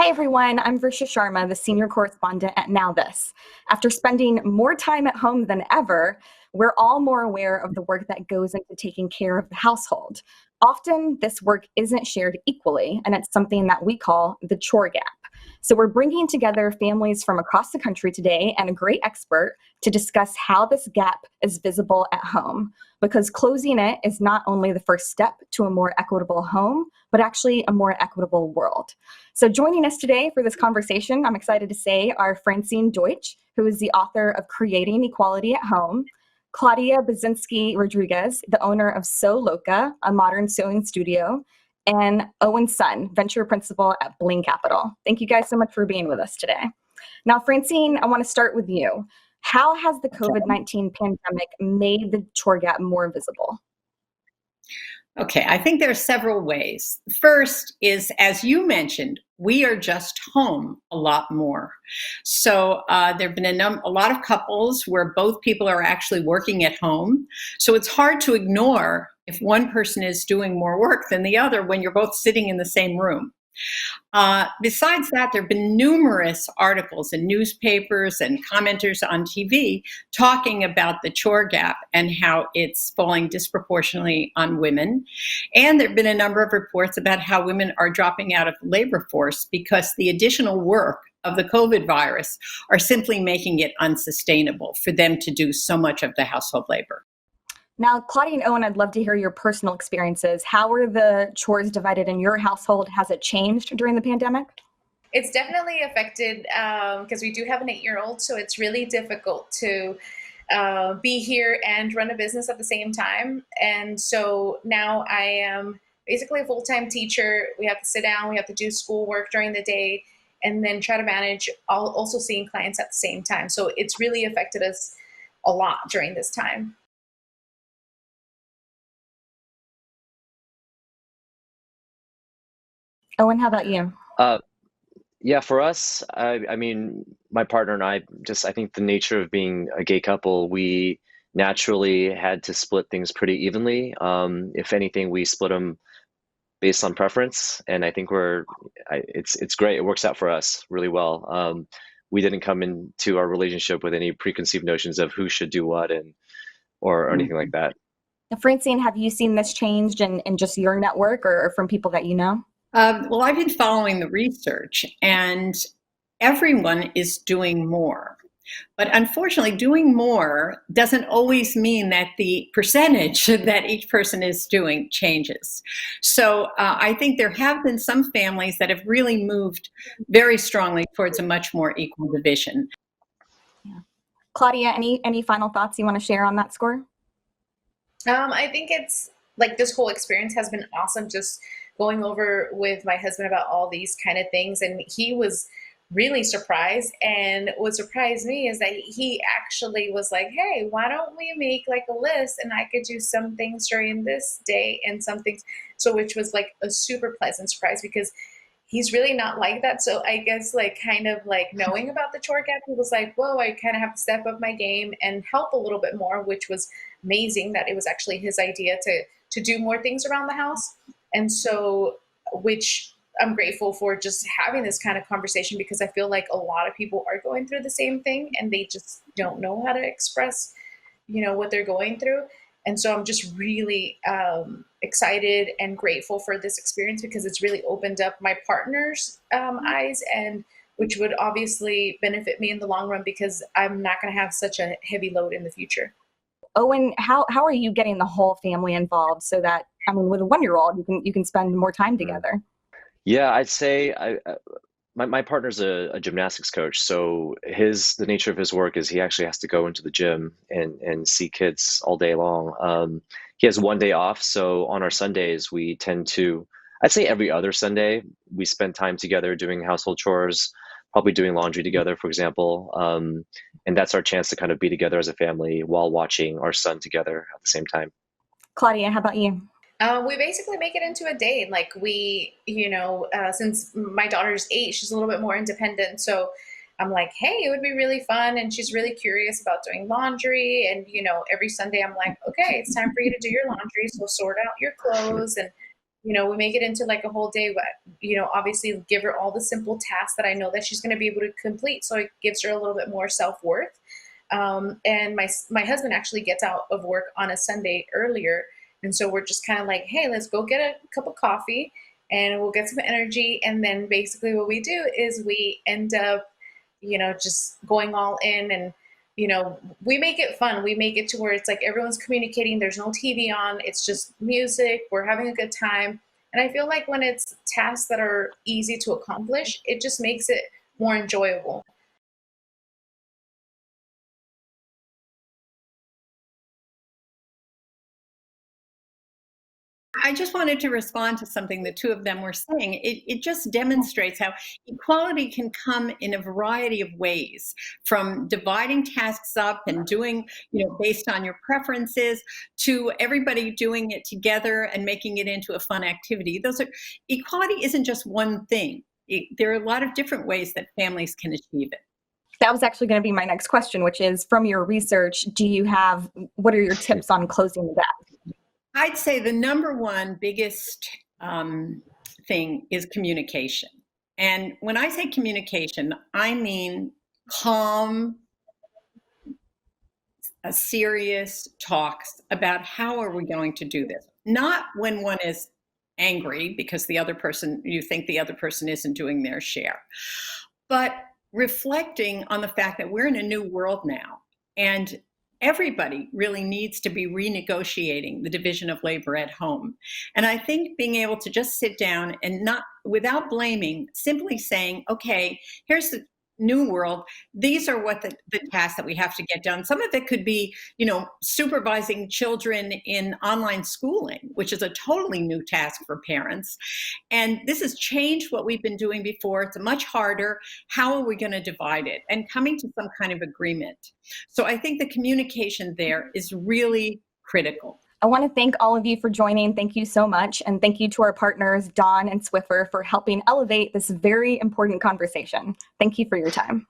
Hi, everyone. I'm Vrisha Sharma, the senior correspondent at NowThis. After spending more time at home than ever, we're all more aware of the work that goes into taking care of the household. Often, this work isn't shared equally, and it's something that we call the chore gap. So, we're bringing together families from across the country today and a great expert to discuss how this gap is visible at home. Because closing it is not only the first step to a more equitable home, but actually a more equitable world. So joining us today for this conversation, I'm excited to say, are Francine Deutsch, who is the author of Creating Equality at Home, Claudia Baczynski Rodriguez, the owner of Sew Loca, a modern sewing studio, and Owen Sun, venture principal at Bling Capital. Thank you guys so much for being with us today. Now, Francine, I want to start with you. How has the COVID-19 pandemic made the chore gap more visible? Okay, I think there are several ways. First is, as you mentioned, we are just home a lot more. So there have been a lot of couples where both people are actually working at home. So it's hard to ignore if one person is doing more work than the other when you're both sitting in the same room. Besides that, there have been numerous articles in newspapers and commenters on TV talking about the chore gap and how it's falling disproportionately on women. And there have been a number of reports about how women are dropping out of the labor force because the additional work of the COVID virus are simply making it unsustainable for them to do so much of the household labor. Now, Claudia and Owen, I'd love to hear your personal experiences. How were the chores divided in your household? Has it changed during the pandemic? It's definitely affected because we do have an 8-year-old, so it's really difficult to be here and run a business at the same time. And so now I am basically a full-time teacher. We have to sit down, we have to do schoolwork during the day, and then try to manage also seeing clients at the same time. So it's really affected us a lot during this time. Owen, how about you? Uh, yeah, for us, I mean, my partner and I think the nature of being a gay couple, we naturally had to split things pretty evenly. If anything, we split them based on preference, and I think it's great. It works out for us really well. We didn't come into our relationship with any preconceived notions of who should do what or anything like that. Now, Francine, have you seen this changed in just your network or from people that you know? Well, I've been following the research, and everyone is doing more. But unfortunately, doing more doesn't always mean that the percentage that each person is doing changes. So I think there have been some families that have really moved very strongly towards a much more equal division. Yeah. Claudia, any final thoughts you want to share on that score? I think it's like this whole experience has been awesome. Just going over with my husband about all these kind of things, and he was really surprised. And what surprised me is that he actually was like, hey, why don't we make like a list and I could do some things during this day and some things. So which was like a super pleasant surprise because he's really not like that. So I guess like kind of like knowing about the chore gap, he was like, whoa, I kind of have to step up my game and help a little bit more, which was amazing that it was actually his idea to do more things around the house. And so, which I'm grateful for just having this kind of conversation because I feel like a lot of people are going through the same thing and they just don't know how to express, what they're going through. And so I'm just really excited and grateful for this experience because it's really opened up my partner's eyes, and which would obviously benefit me in the long run because I'm not going to have such a heavy load in the future. Owen, how are you getting the whole family involved so that, with a 1-year-old, you can spend more time together? Yeah, I'd say my partner's a gymnastics coach, so the nature of his work is he actually has to go into the gym and see kids all day long. He has one day off, so on our Sundays we tend to, I'd say every other Sunday, we spend time together doing household chores, probably doing laundry together, for example. And that's our chance to kind of be together as a family while watching our son together at the same time. Claudia, how about you? We basically make it into a day. Like we, since my daughter's 8, she's a little bit more independent. So I'm like, hey, it would be really fun. And she's really curious about doing laundry. And, every Sunday I'm like, okay, it's time for you to do your laundry. So sort out your clothes. And we make it into like a whole day, but obviously give her all the simple tasks that I know that she's going to be able to complete, so it gives her a little bit more self-worth. And my husband actually gets out of work on a Sunday earlier, and so we're just kind of like, hey, let's go get a cup of coffee and we'll get some energy. And then basically what we do is we end up just going all in, and we make it fun. We make it to where it's like everyone's communicating. There's no TV on. It's just music. We're having a good time. And I feel like when it's tasks that are easy to accomplish, it just makes it more enjoyable. I just wanted to respond to something the two of them were saying. It just demonstrates how equality can come in a variety of ways, from dividing tasks up and doing, based on your preferences, to everybody doing it together and making it into a fun activity. Equality isn't just one thing. There are a lot of different ways that families can achieve it. That was actually going to be my next question, which is, from your research, what are your tips on closing the gap? I'd say the number one biggest thing is communication. And when I say communication, I mean calm, serious talks about how are we going to do this. Not when one is angry because you think the other person isn't doing their share, but reflecting on the fact that we're in a new world now, and everybody really needs to be renegotiating the division of labor at home. And I think being able to just sit down and not, without blaming, simply saying, okay, here's the new world. These are what the tasks that we have to get done. Some of it could be, supervising children in online schooling, which is a totally new task for parents. And this has changed what we've been doing before. It's much harder. How are we going to divide it? And coming to some kind of agreement. So I think the communication there is really critical. I want to thank all of you for joining. Thank you so much. And thank you to our partners, Dawn and Swiffer, for helping elevate this very important conversation. Thank you for your time.